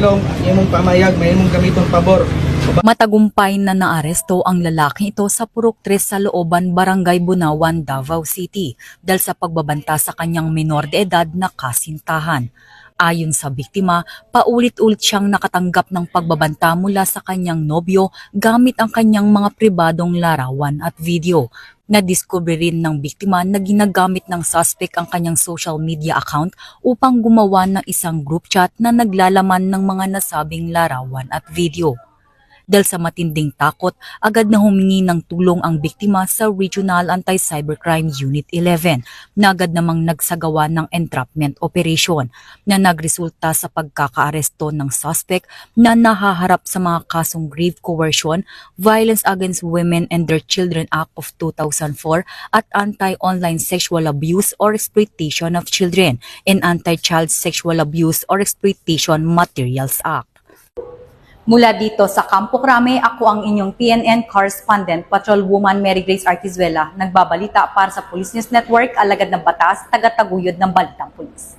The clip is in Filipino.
silong imong pamayag may imong gamitong pabor. Matagumpay na naaresto ang lalaking ito sa Purok 3 sa Looban, Barangay Bunawan, Davao City dahil sa pagbabanta sa kanyang menor de edad na kasintahan. Ayon sa biktima, paulit-ulit siyang nakatanggap ng pagbabanta mula sa kanyang nobyo gamit ang kanyang mga pribadong larawan at video. Nadiskubre rin ng biktima na ginagamit ng suspect ang kanyang social media account upang gumawa ng isang group chat na naglalaman ng mga nasabing larawan at video. Dahil sa matinding takot, agad na humingi ng tulong ang biktima sa Regional Anti-Cybercrime Unit 11 na agad namang nagsagawa ng entrapment operation na nagresulta sa pagkakaaresto ng suspect na nahaharap sa mga kasong grave coercion, Violence Against Women and Their Children Act of 2004 at Anti-Online Sexual Abuse or Exploitation of Children and Anti-Child Sexual Abuse or Exploitation Materials Act. Mula dito sa Campo Crame, ako ang inyong PNN correspondent, Patrolwoman Mary Grace Artizuela, nagbabalita para sa Police News Network, alagad ng batas, taga-taguyod ng Balitang Pulis.